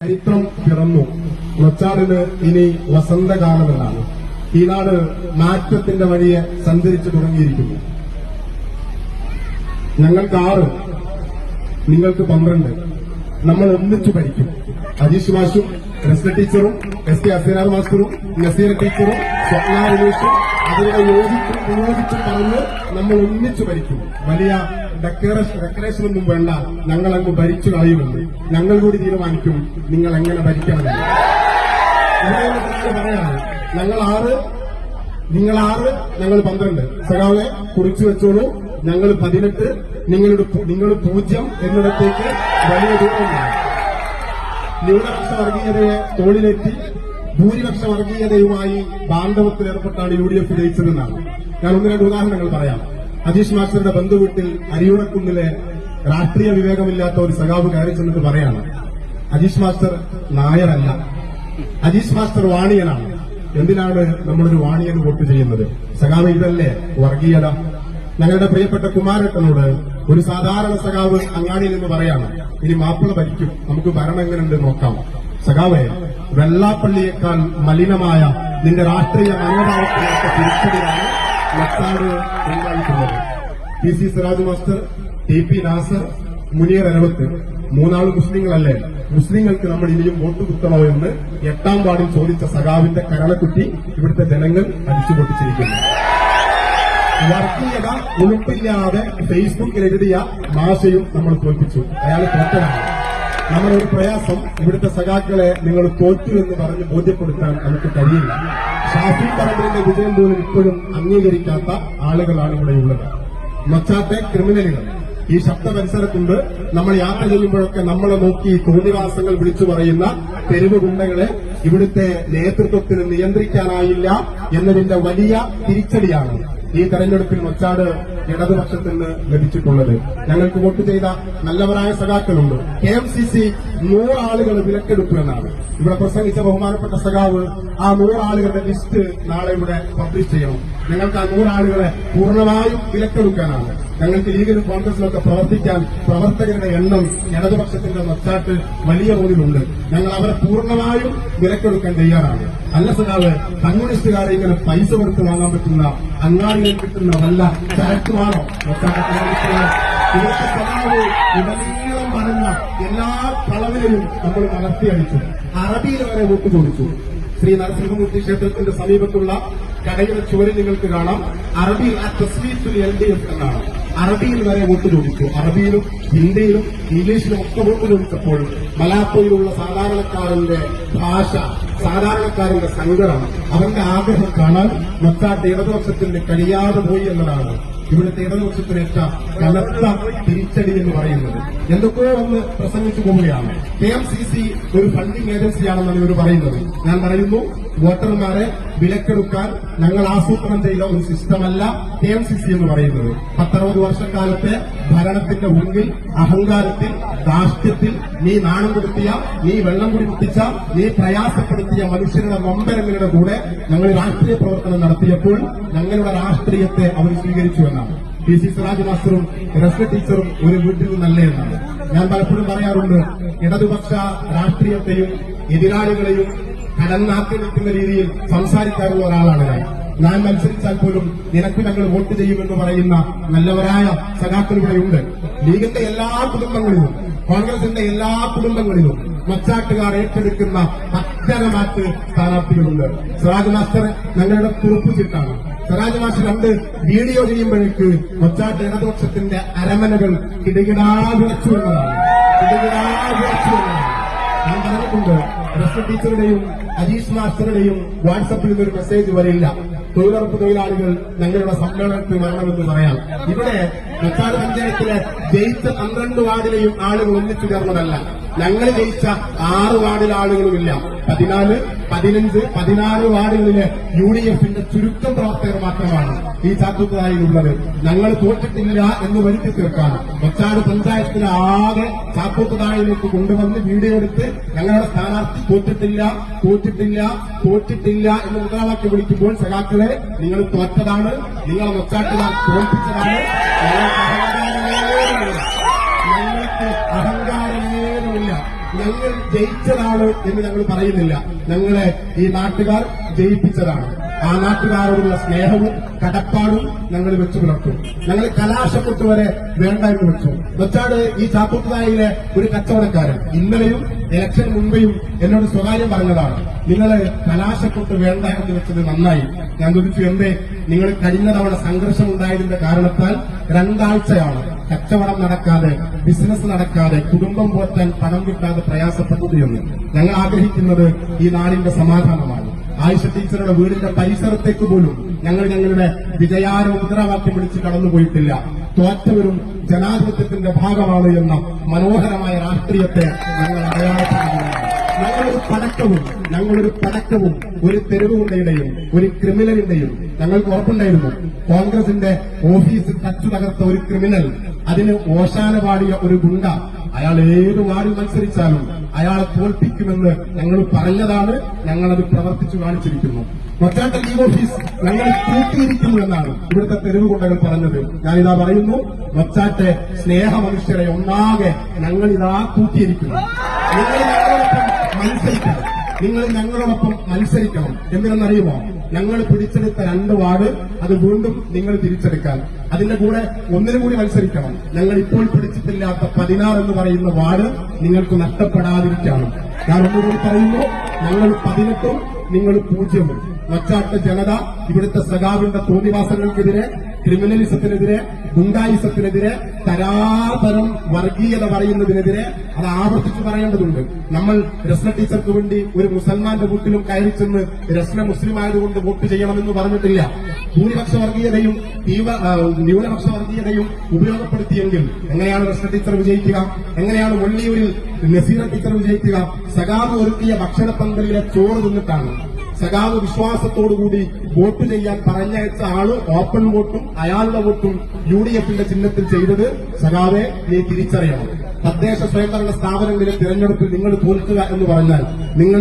ചരിത്രം പിറന്നു. നൊച്ചാടിന് ഇനി വസന്തകാലമെന്നാണ്. ഈ നാട് മാറ്റത്തിന്റെ വഴിയെ സഞ്ചരിച്ചു തുടങ്ങിയിരിക്കുന്നു. ഞങ്ങൾക്ക് 6, നിങ്ങൾക്ക് 12. നമ്മൾ ഒന്നിച്ചു ഭരിക്കും. അജീഷ് മാഷും റസ്ല ടീച്ചറും എസ് കെ അസീനാർ മാസ്റ്ററും നസീറ ടീച്ചറും സ്വപ്ന രമേഷും അതിനെ യോജിച്ചും പറഞ്ഞ് നമ്മൾ ഒന്നിച്ചു ഭരിക്കും. വലിയ ഡെക്കറേഷനൊന്നും വേണ്ട, ഞങ്ങളങ്ങ് ഭരിച്ചു കളയുമെന്ന്. ഞങ്ങൾ കൂടി തീരുമാനിക്കും നിങ്ങൾ എങ്ങനെ ഭരിക്കണമെന്ന്. പറയാണ് ഞങ്ങൾ 6, നിങ്ങൾ 6, ഞങ്ങൾ 12. സഖാവെ കുറിച്ചു വെച്ചോളൂ. ഞങ്ങൾ 18, നിങ്ങൾ 0 എന്നിടത്തേക്ക് വലിയ ദൂരമില്ല. ന്യൂനപക്ഷ വർഗീയതയെ തോളിലെത്തി ഭൂരിപക്ഷ വർഗീയതയുമായി ബാന്ധവത്തിലേർപ്പെട്ടാണ് UDF ജയിച്ചതെന്നാണ്. ഞാൻ 1-2 ഉദാഹരണങ്ങൾ പറയാം. അജീഷ് മാസ്റ്ററുടെ ബന്ധുവീട്ടിൽ അരിയൂടക്കുന്നിലെ രാഷ്ട്രീയ വിവേകമില്ലാത്ത ഒരു സഖാവ് കയറി ചെന്നിട്ട് പറയാണ്, അജീഷ് മാസ്റ്റർ നായരല്ല, അജീഷ് മാസ്റ്റർ വാണിയനാണ്. എന്തിനാണ് നമ്മളൊരു വാണിയന് വോട്ട് ചെയ്യുന്നത്? സഖാവ്, ഇതല്ലേ വർഗീയത? ഞങ്ങളുടെ പ്രിയപ്പെട്ട കുമാരേട്ടനോട് ഒരു സാധാരണ സഖാവ് അങ്ങാടിയിൽ നിന്ന് പറയാണ്, ഇനി മാപ്പിള ഭരിക്കും, നമുക്ക് ഭരണം എങ്ങനെയുണ്ട് നോക്കാം. സഖാവെ, വെള്ളാപ്പള്ളിയേക്കാൾ മലിനമായ നിന്റെ രാഷ്ട്രീയ മനോഭാവത്തിലേക്ക് തിരിച്ചടിയാണ് നൊച്ചാട് ഉണ്ടായിട്ടുള്ളത്. PC Siraj master, TP Nasar, Muneer Aravath 3 മുസ്ലിങ്ങളല്ലേ? മുസ്ലിങ്ങൾക്ക് നമ്മൾ ഇനിയും വോട്ട് കുത്തണോ എന്ന് 8ാം വാർഡിൽ ചോദിച്ച സഖാവിന്റെ കരളക്കുറ്റി ഇവിടുത്തെ ജനങ്ങൾ അടിച്ചുപൊട്ടിച്ചിരിക്കുന്നു. വർഗീയത ഉളുപ്പില്ലാതെ ഫേസ്ബുക്കിൽ എഴുതിയ മാഷയും നമ്മൾ തോൽപ്പിച്ചു. അയാൾ തോറ്റനാണ്. നമ്മളൊരു പ്രയാസം, ഇവിടുത്തെ സഖാക്കളെ നിങ്ങൾ തോറ്റു എന്ന് പറഞ്ഞ് ബോധ്യപ്പെടുത്താൻ നമുക്ക് കഴിയില്ല. ഷാഫി പറമ്പിലിന്റെ വിജയം പോലും ഇപ്പോഴും അംഗീകരിക്കാത്ത ആളുകളാണ് ഇവിടെയുള്ളത്. നൊച്ചാട്ടെ ക്രിമിനലുകൾ ഈ ശബ്ദ പരിസരത്തുണ്ട്. നമ്മൾ യാത്ര ചെയ്യുമ്പോഴൊക്കെ നമ്മളെ നോക്കി തോന്നിവാസങ്ങൾ വിളിച്ചു പറയുന്ന തെരുവ് ഗുണ്ടകളെ ഇവിടുത്തെ നേതൃത്വത്തിന് നിയന്ത്രിക്കാനായില്ല എന്നതിന്റെ വലിയ തിരിച്ചടിയാണ് ഈ തെരഞ്ഞെടുപ്പിൽ നൊച്ചാട് ഇടതുപക്ഷത്തിന് ലഭിച്ചിട്ടുള്ളത്. ഞങ്ങൾക്ക് വോട്ട് ചെയ്ത നല്ലവരായ സഖാക്കളുണ്ട്. KMCC 100 ആളുകൾ വിലക്കെടുത്തു എന്നാണ് ഇവിടെ പ്രസംഗിച്ച ബഹുമാനപ്പെട്ട സഖാവ്. ആ 100 ആളുകളുടെ ലിസ്റ്റ് നാളെ ഇവിടെ പബ്ലിഷ് ചെയ്യണം. ഞങ്ങൾക്ക് ആ 100 ആളുകളെ പൂർണ്ണമായും വിലക്കെടുക്കാനാണ്. ഞങ്ങൾക്ക് ലീഗിലും കോൺഗ്രസിലൊക്കെ പ്രവർത്തിക്കാൻ പ്രവർത്തകരുടെ എണ്ണം ഇടതുപക്ഷത്തിന്റെ നൊച്ചാട്ട് വലിയ തോതിലുണ്ട്. ഞങ്ങൾ അവരെ പൂർണ്ണമായും വിലക്കെടുക്കാൻ തയ്യാറാണ്. അല്ല സഖാവ്, കമ്മ്യൂണിസ്റ്റുകാരെ ഇങ്ങനെ പൈസ കൊടുത്ത് വാങ്ങാൻ പറ്റുന്ന അങ്ങാടിയിൽ കിട്ടുന്ന വല്ല ചരക്കുമാണോ ഇവിടുത്തെ സഖാവ് ഇടനീളം പറഞ്ഞ എല്ലാ കളവിലും നമ്മൾ നടത്തിയടിച്ചു. അറബിയിൽ വരെ വോട്ട് ചോദിച്ചു. ശ്രീ നരസിംഹമൂർത്തി ക്ഷേത്രത്തിന്റെ സമീപത്തുള്ള കടയുടെ ചുവരിൽ നിങ്ങൾക്ക് കാണാം, അറബിയിൽ LDF എന്നാണ്. അറബിയിൽ വരെ വോട്ട് ചോദിച്ചു. അറബിയിലും ഹിന്ദിയിലും ഇംഗ്ലീഷിലും ഒക്കെ വോട്ട് ചോദിച്ചപ്പോൾ മലാപ്പയിലുള്ള സാധാരണക്കാരന്റെ ഭാഷ, സാധാരണക്കാരന്റെ സങ്കടം, അവന്റെ ആഗ്രഹം കാണാൻ നൊച്ചാട്ട് ഇടതുപക്ഷത്തിന് കഴിയാതെ പോയി എന്നതാണ് ഇവിടുത്തെ ഇടതുപക്ഷത്തിനേറ്റ കനത്ത തിരിച്ചടി എന്ന് പറയുന്നത്. എന്തൊക്കെയോ ഒന്ന് പ്രസംഗിച്ചു പോവുകയാണ്. KMCC ഒരു ഫണ്ടിംഗ് ഏജൻസിയാണെന്നാണ് ഇവർ പറയുന്നത്. ഞാൻ പറയുന്നു, വോട്ടർമാരെ വിലക്കെടുക്കാൻ ഞങ്ങൾ ആസൂത്രണം ചെയ്ത ഒരു സിസ്റ്റമല്ല KMCC എന്ന് പറയുന്നത്. 10-60 വർഷക്കാലത്തെ ഭരണത്തിന്റെ മുന്നിൽ അഹങ്കാരത്തിൽ, ധാർഷ്ട്യത്തിൽ നീ നാണം കൊടുത്തിയ, നീ വെള്ളം കുടിപ്പിച്ച, നീ പ്രയാസപ്പെടുത്തിയ മനുഷ്യരുടെ നൊമ്പരങ്ങളുടെ കൂടെ ഞങ്ങൾ രാഷ്ട്രീയ പ്രവർത്തനം നടത്തിയപ്പോൾ ഞങ്ങളുടെ രാഷ്ട്രീയത്തെ അവർ സ്വീകരിച്ചു എന്നാണ്. PC സിറാജ് മാസ്റ്ററും റസ്ല ടീച്ചറും ഒരു വീട്ടിൽ നിന്നല്ലേ എന്നാണ്. ഞാൻ പലപ്പോഴും പറയാറുണ്ട്, ഇടതുപക്ഷ രാഷ്ട്രീയത്തെയും എതിരാളികളെയും കടന്നാക്രമിക്കുന്ന രീതിയിൽ സംസാരിക്കാറുള്ള ഒരാളാണ് ഞാൻ മത്സരിച്ചാൽ പോലും നിനക്ക് ഞങ്ങൾ വോട്ട് ചെയ്യുമെന്ന് പറയുന്ന നല്ലവരായ സഖാക്കൾ ഇവിടെയുണ്ട്. ലീഗിന്റെ എല്ലാ കുടുംബങ്ങളിലും കോൺഗ്രസിന്റെ എല്ലാ കുടുംബങ്ങളിലും നൊച്ചാട്ടുകാർ ഏറ്റെടുക്കുന്ന പത്തരമാറ്റ് സ്ഥാനാർത്ഥികളുണ്ട്. സിറാജ് മാസ്റ്റർ ഞങ്ങളുടെ കുറുപ്പ് ചിട്ടാണ്. സിറാജ് മാസ്റ്റർ 2 വീഡിയോ ചെയ്യുമ്പോഴേക്ക് നൊച്ചാട്ട് ഇടതുപക്ഷത്തിന്റെ അരമനകൾ കിടകിടാ വിളച്ചു എന്നതാണ്. ഞാൻ പറഞ്ഞിട്ടുണ്ട്, റസ്ല ടീച്ചറുടെയും അജീഷ് മാസ്റ്ററുടെയും വാട്സപ്പിൽ നിന്നൊരു മെസ്സേജ് വരില്ല, തൊഴിലുറപ്പ് തൊഴിലാളികൾ ഞങ്ങളുടെ സമ്മേളനത്തിൽ വരണമെന്ന് പറയാം. ഇവിടെ നൊച്ചാട് പഞ്ചായത്തിലെ ജയിച്ച 12 വാർഡിലെയും ആളുകൾ ഒന്നിച്ചു ചേർന്നതല്ല. ഞങ്ങൾ ജയിച്ച 6 വാർഡിലെ ആളുകളുമില്ല. 14, 15, 16 വാർഡുകളിലെ UDFന്റെ ചുരുക്കം പ്രവർത്തകർ മാത്രമാണ് ഈ ചാത്തൂത്തുതായിലുള്ളത്. ഞങ്ങൾ തോറ്റിട്ടില്ല എന്ന് വരുത്തി തീർക്കാൻ നൊച്ചാട് പഞ്ചായത്തിലെ ആകെ ചാത്തൂത്തുതായിലേക്ക് കൊണ്ടുവന്ന് വീഡിയോ എടുത്ത് ഞങ്ങളുടെ സ്ഥാനാർത്ഥി തോറ്റിട്ടില്ല എന്ന് മുദ്രാവാക്യം വിളിക്കുമ്പോൾ സഖാക്കളെ, നിങ്ങൾ തോറ്റതാണ്, നിങ്ങളെ നൊച്ചാട്ടുകാർ തോൽപ്പിച്ചതാണ്. ഞങ്ങൾക്ക് അഹങ്കാരമേതുമില്ല. ഞങ്ങൾ ജയിച്ചതാണ് എന്ന് ഞങ്ങൾ പറയുന്നില്ല. ഞങ്ങളെ ഈ നാട്ടുകാർ ജയിപ്പിച്ചതാണ്. ആ നാട്ടുകാരോടുള്ള സ്നേഹവും കടപ്പാടും ഞങ്ങൾ വെച്ചു പുലർത്തും. ഞങ്ങൾ കലാശക്കൊട്ട് വരെ വേണ്ട എന്ന് വെച്ചു. മൊച്ചാട് ഈ ചാത്തൂത്തുതായിലെ ഒരു കച്ചവടക്കാരൻ ഇന്നലെയും ഇലക്ഷൻ മുമ്പെയും എന്നോട് സ്വകാര്യം പറഞ്ഞതാണ്, നിങ്ങൾ കലാശക്കൊട്ട് വേണ്ട എന്ന് വെച്ചത് നന്നായി. ഞാൻ ചോദിച്ചു, എന്തേ? നിങ്ങൾ കഴിഞ്ഞ തവണ സംഘർഷം ഉണ്ടായതിന്റെ കാരണത്താൽ 2 ആഴ്ചയാണ് കച്ചവടം നടക്കാതെ, ബിസിനസ് നടക്കാതെ, കുടുംബം പോറ്റാൻ പണം കിട്ടാതെ പ്രയാസപ്പെട്ടത് എന്ന്. ഞങ്ങൾ ആഗ്രഹിക്കുന്നത് ഈ നാടിന്റെ സമാധാനമാണ്. ആയിഷ ടീച്ചറുടെ വീടിന്റെ പരിസരത്തേക്ക് പോലും ഞങ്ങളുടെ വിജയാര മുദ്രാവാക്യം വിളിച്ച് കടന്നുപോയിട്ടില്ല. തോറ്റവരും ജനാധിപത്യത്തിന്റെ ഭാഗമാണ് എന്ന മനോഹരമായ രാഷ്ട്രീയത്തെ ഞങ്ങൾ അടയാളപ്പെടുത്തുന്നു. ഞങ്ങളൊരു പടക്കവും ഒരു തെരുവുണ്ടയുടെയും ഒരു ക്രിമിനലിന്റെയും ഞങ്ങൾക്ക് ഉറപ്പുണ്ടായിരുന്നു. കോൺഗ്രസിന്റെ ഓഫീസ് തച്ചു തകർത്ത ഒരു ക്രിമിനൽ, അതിന് ഓശാന പാടിയ ഒരു ഗുണ്ട, അയാൾ ഏത് വാർഡിൽ മത്സരിച്ചാലും അയാളെ തോൽപ്പിക്കുമെന്ന് ഞങ്ങൾ പറഞ്ഞതാണ്. ഞങ്ങളത് പ്രവർത്തിച്ചു കാണിച്ചിരിക്കുന്നു. മൊച്ചാട്ടെ ലീഗ് ഓഫീസ് ഞങ്ങൾ കൂട്ടിയിരിക്കുന്നു എന്നാണ് ഇവിടുത്തെ തെരുവ് ഗുണ്ടകൾ പറഞ്ഞത്. ഞാനിതാ പറയുന്നു, മൊച്ചാട്ടെ സ്നേഹ മനുഷ്യരെ ഒന്നാകെ ഞങ്ങളിതാ കൂട്ടിയിരിക്കുന്നു. നിങ്ങൾ ഞങ്ങളോടൊപ്പം മത്സരിക്കണം. എന്തിനെന്നറിയുമോ? ഞങ്ങൾ പിടിച്ചെടുത്ത 2 വാർഡ് അത് വീണ്ടും നിങ്ങൾ തിരിച്ചെടുക്കാൻ, അതിന്റെ കൂടെ ഒന്നിനും കൂടി മത്സരിക്കണം. ഞങ്ങൾ ഇപ്പോൾ പിടിച്ചിട്ടില്ലാത്ത 16 എന്ന് പറയുന്ന വാർഡ് നിങ്ങൾക്ക് നഷ്ടപ്പെടാതിരിക്കണം. ഞാൻ ഒന്നുകൂടി പറയുന്നു, ഞങ്ങൾ 18ഉം നിങ്ങൾ 0ഉം. മൊച്ചാട്ട് ജനത ഇവിടുത്തെ സഖാവിന്റെ തോന്നിവാസങ്ങൾക്കെതിരെ, ക്രിമിനലിസത്തിനെതിരെ, ഗുണ്ടായിസത്തിനെതിരെ, തരാതരം വർഗീയത പറയുന്നതിനെതിരെ അത് ആവർത്തിച്ചു പറയേണ്ടതുണ്ട്. നമ്മൾ രസ്ന ടീച്ചർക്ക് വേണ്ടി ഒരു മുസൽമാന്റെ വീട്ടിലും കയറി ചെന്ന് രസ്ന മുസ്ലിം ആയതുകൊണ്ട് വോട്ട് ചെയ്യണമെന്ന് പറഞ്ഞിട്ടില്ല. ഭൂരിപക്ഷ വർഗീയതയും ന്യൂനപക്ഷ വർഗീയതയും ഉപയോഗപ്പെടുത്തിയെങ്കിൽ എങ്ങനെയാണ് രസ്ന ടീച്ചർ വിജയിക്കുക? എങ്ങനെയാണ് വെള്ളിയൂരിൽ നസീറ ടീച്ചർ വിജയിക്കുക? സഖാവ് ഒരുക്കിയ ഭക്ഷണപ്പന്തലിലെ ചോറ് തിന്നിട്ടാണ്. സഖാവ് വിശ്വാസത്തോടുകൂടി വോട്ട് ചെയ്യാൻ പറഞ്ഞയച്ച ആള് ഓപ്പൺ വോട്ടും അയാളുടെ വോട്ടും UDFന്റെ ചിഹ്നത്തിൽ ചെയ്തത് സഖാവെ നീ തിരിച്ചറിയണം. തദ്ദേശ സ്വയംഭരണ സ്ഥാപനങ്ങളിലെ തിരഞ്ഞെടുപ്പിൽ നിങ്ങൾ തോൽക്കുക എന്ന് പറഞ്ഞാൽ, നിങ്ങൾ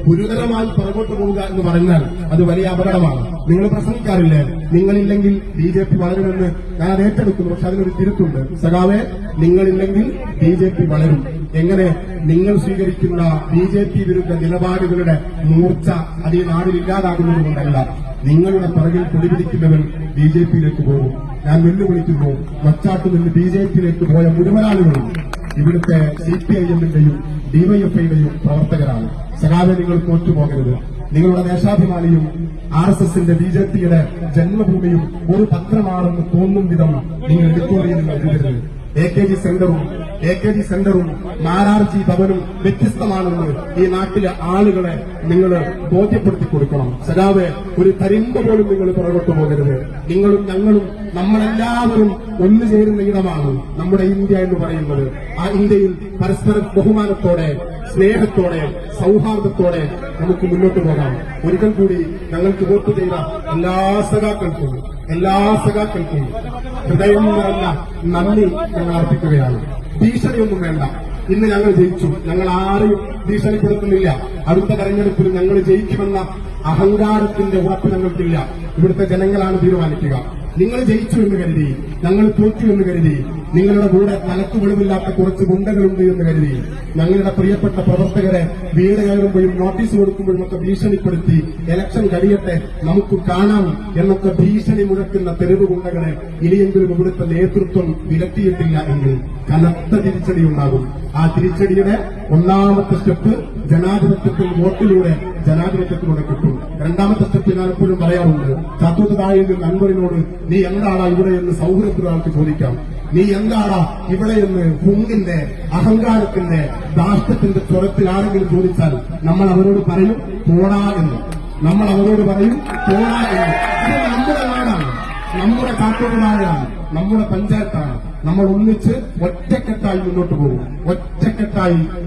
ഗുരുതരമായി പുറകോട്ട് പോവുക എന്ന് പറഞ്ഞാൽ അത് വലിയ അപകടമാണ്. നിങ്ങൾ പ്രസംഗിക്കാറില്ലേ, നിങ്ങളില്ലെങ്കിൽ BJP വളരുമെന്ന്? ഞാൻ അത് ഏറ്റെടുക്കുന്നു. പക്ഷെ അതിനൊരു തിരുത്തുണ്ട്. സഖാവെ, നിങ്ങളില്ലെങ്കിൽ BJP വളരും. എങ്ങനെ? നിങ്ങൾ സ്വീകരിക്കുന്ന BJP വിരുദ്ധ നിലപാടുകളുടെ മൂർച്ച അത് ഈ നാടിൽ ഇല്ലാതാകുന്നതുകൊണ്ടല്ല. നിങ്ങളുടെ പിറകിൽ കൊടിപിടിക്കുന്നവൻ BJPയിലേക്ക് പോകും. ഞാൻ വെല്ലുവിളിക്കുന്നു, മൊച്ചാട്ട് നിന്ന് BJPയിലേക്ക് പോയ മുഴുവൻ ആളുകളും ഇവിടുത്തെ CPIMന്റെയും DYFIയുടെയും പ്രവർത്തകരാണ്. സഖാവെ, നിങ്ങൾ തോറ്റുപോകരുത്. നിങ്ങളുടെ ദേശാഭിമാനിയും RSSന്റെ BJPയുടെ ജന്മഭൂമിയും ഒരു പത്രമാണെന്ന് തോന്നും വിധം നിങ്ങൾ എഡിറ്റോറിയൽ എഴുതരുത്. AKG സെന്ററും മാരാർജി ഭവനും വ്യത്യസ്തമാണെന്ന് ഈ നാട്ടിലെ ആളുകളെ നിങ്ങൾ ബോധ്യപ്പെടുത്തി കൊടുക്കണം. സഖാവെ, ഒരു തരിമ്പ് പോലും നിങ്ങൾ പുറകോട്ട് പോകരുത്. നിങ്ങളും ഞങ്ങളും നമ്മളെല്ലാവരും ഒന്നുചേരുന്ന ഇടമാണ് നമ്മുടെ ഇന്ത്യ എന്ന് പറയുന്നത്. ആ ഇന്ത്യയിൽ പരസ്പര ബഹുമാനത്തോടെ, സ്നേഹത്തോടെ, സൌഹാർദ്ദത്തോടെ നമുക്ക് മുന്നോട്ട് പോകാം. ഒരിക്കൽ കൂടി ഞങ്ങൾക്ക് വോട്ട് ചെയ്ത എല്ലാ സഖാക്കൾക്കും ഹൃദയം നിറഞ്ഞ നന്ദി ഞങ്ങൾ അർപ്പിക്കുകയാണ്. ഭീഷണിയൊന്നും വേണ്ട. ഇന്ന് ഞങ്ങൾ ജയിച്ചു. ഞങ്ങൾ ആരെയും ഭീഷണിപ്പെടുത്തുന്നില്ല. അടുത്ത തെരഞ്ഞെടുപ്പിൽ ഞങ്ങൾ ജയിക്കുമെന്ന അഹങ്കാരത്തിന്റെ ഉറപ്പ് ഞങ്ങൾക്കില്ല. ഇവിടുത്തെ ജനങ്ങളാണ് തീരുമാനിക്കുക. നിങ്ങൾ ജയിച്ചു എന്ന് കരുതി, ഞങ്ങൾ തോറ്റു എന്ന് കരുതി, നിങ്ങളുടെ കൂടെ തലക്ക് വെളിവില്ലാത്ത കുറച്ച് ഗുണ്ടകളുണ്ട് എന്ന് കരുതി, ഞങ്ങളുടെ പ്രിയപ്പെട്ട പ്രവർത്തകരെ വീട് കയറുമ്പോഴും നോട്ടീസ് കൊടുക്കുമ്പോഴും ഒക്കെ ഭീഷണിപ്പെടുത്തി ഇലക്ഷൻ കഴിയട്ടെ നമുക്ക് കാണാം എന്നൊക്കെ ഭീഷണി മുഴക്കുന്ന തെരുവ് ഗുണ്ടകളെ ഇനിയെങ്കിലും ഇവിടുത്തെ നേതൃത്വം വിലക്കിയിട്ടില്ല എങ്കിൽ കനത്ത തിരിച്ചടിയുണ്ടാകും. ആ തിരിച്ചടിയുടെ ഒന്നാമത്തെ സ്റ്റെപ്പ് ജനാധിപത്യത്തിൽ വോട്ടിലൂടെ ജനാധിപത്യത്തിലൂടെ കിട്ടും. 2ാമത്തെ സ്റ്റെപ്പ് ഞാൻ എപ്പോഴും പറയാറുണ്ട്, ചാത്തൂത്തുതായിൽ നൻപറിനോട് നീ എന്താടാ ഇവിടെ എന്ന് സൗഹൃദത്തിലൊരാൾക്ക് ചോദിക്കാം. നീ എന്താടാ ഇവിടെ എന്ന് ഹുങ്കിന്റെ, അഹങ്കാരത്തിന്റെ, ധാർഷ്ട്യത്തിന്റെ സ്വരത്തിൽ ആരെങ്കിലും ചോദിച്ചാൽ നമ്മൾ അവരോട് പറയും പോടാ എന്ന്. ഇത് നമ്മുടെ നാടാണ്, നമ്മുടെ ചാത്തൂത്തുതായാണ്, നമ്മുടെ പഞ്ചായത്താണ്. നമ്മൾ ഒന്നിച്ച് ഒറ്റക്കെട്ടായി മുന്നോട്ട് പോകും.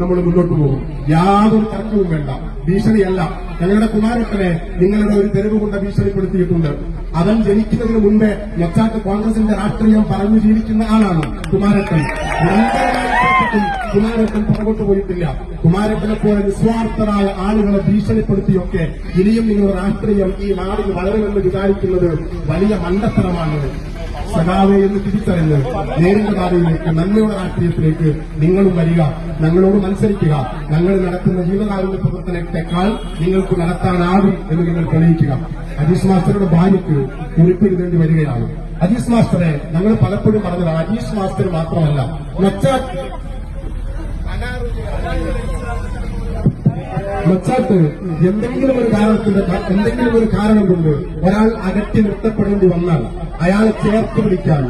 നമ്മൾ മുന്നോട്ട് പോകും. യാതൊരു തർക്കവും വേണ്ട. ഭീഷണിയല്ല. ഞങ്ങളുടെ കുമാരട്ടനെ നിങ്ങളുടെ ഒരു തെരുവ് കൊണ്ട് ഭീഷണിപ്പെടുത്തിയിട്ടുണ്ട്. അവൻ ജനിക്കുന്നതിന് മുമ്പേ മൊച്ചാട്ട് കോൺഗ്രസിന്റെ രാഷ്ട്രീയം പറഞ്ഞു ജീവിക്കുന്ന ആളാണ് കുമാരട്ടൻ. കുമാരട്ടൻ പുറകോട്ട് പോയിട്ടില്ല. കുമാരട്ടനെ പോലെ നിസ്വാർത്ഥരായ ആളുകളെ ഭീഷണിപ്പെടുത്തിയൊക്കെ ഇനിയും നിങ്ങളുടെ രാഷ്ട്രീയം ഈ നാടിന് വളരുമെന്ന് വിചാരിക്കുന്നത് വലിയ മണ്ടത്തരമാണ്. സഖാവെ എന്ന് തിരിച്ചറിഞ്ഞ് നേരിന്റെ പാതയിലേക്ക് നന്മയുടെ രാഷ്ട്രീയത്തിലേക്ക് നിങ്ങളും വരിക, ഞങ്ങളോട് മത്സരിക്കുക. ഞങ്ങൾ നടത്തുന്ന ജീവകാരുണ്യ പ്രവർത്തനത്തെക്കാൾ നിങ്ങൾക്ക് നടത്താനാകും എന്ന് നിങ്ങൾ തെളിയിക്കുക. അജീഷ് മാസ്റ്ററുടെ ഭാര്യയ്ക്ക് കുറിപ്പെഴുതേണ്ടി വരികയാണ്. അജീഷ് മാസ്റ്ററെ ഞങ്ങൾ പലപ്പോഴും പറഞ്ഞതാണ്, അജീഷ് മാസ്റ്റർ മാത്രമല്ല മച്ചാട്ട് എന്തെങ്കിലും ഒരു കാരണം കൊണ്ട് ഒരാൾ അകറ്റി നിർത്തപ്പെടേണ്ടി വന്നാൽ അയാളെ ചേർത്ത് പിടിക്കാൻ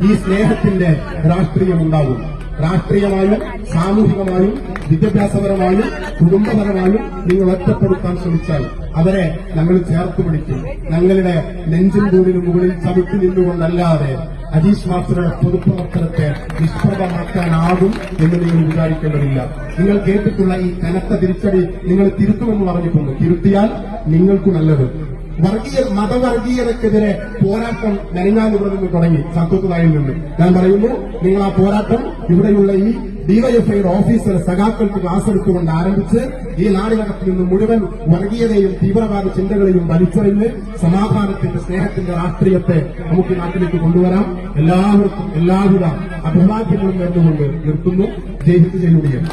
ഈ സ്നേഹത്തിന്റെ രാഷ്ട്രീയം ഉണ്ടാകും. രാഷ്ട്രീയമായും സാമൂഹികമായും വിദ്യാഭ്യാസപരമായും കുടുംബപരമായും നിങ്ങൾ ഒറ്റപ്പെടുത്താൻ ശ്രമിച്ചാൽ അവരെ ഞങ്ങൾ ചേർത്ത് പിടിക്കും. ഞങ്ങളുടെ നെഞ്ചിൻ കൂടിന് മുകളിൽ ചവിട്ടി നിന്നുകൊണ്ടല്ലാതെ അജീഷ് മാസ്റ്ററുടെ പൊതുപ്രവർത്തനത്തെ നിഷ്പ്രഭമാക്കാനാകും എന്ന് നിങ്ങൾ വിചാരിക്കേണ്ടതില്ല. നിങ്ങൾ കേട്ടിട്ടുള്ള ഈ കനത്ത തിരിച്ചടി നിങ്ങൾ തിരുത്തുമെന്ന് പറഞ്ഞിട്ടുണ്ട്. തിരുത്തിയാൽ നിങ്ങൾക്ക് നല്ലത്. മതവർഗീയതക്കെതിരെ പോരാട്ടം മെനങ്ങാൻ ഇവിടെ നിന്ന് തുടങ്ങി, സന്തോഷതായിൽ നിന്ന് ഞാൻ പറയുന്നു, നിങ്ങൾ ആ പോരാട്ടം ഇവിടെയുള്ള ഈ ഡിവൈഎഫ്ഐയുടെ ഓഫീസർ സഖാക്കൾക്ക് ക്ലാസ് എടുത്തുകൊണ്ട് ആരംഭിച്ച് ഈ നാടിനകത്ത് നിന്ന് മുഴുവൻ വർഗീയതയും തീവ്രവാദ ചിന്തകളെയും വലിച്ചെറിഞ്ഞ് സമാധാനത്തിന്റെ സ്നേഹത്തിന്റെ രാഷ്ട്രീയത്തെ നമുക്ക് നാട്ടിലേക്ക് കൊണ്ടുവരാം. എല്ലാവർക്കും എല്ലാവിധ അഭിവാദ്യങ്ങളും നേർന്നുകൊണ്ട് നിർത്തുന്നു. ജയ് ഹിന്ദ്, ജയ് യൂണിയൻ.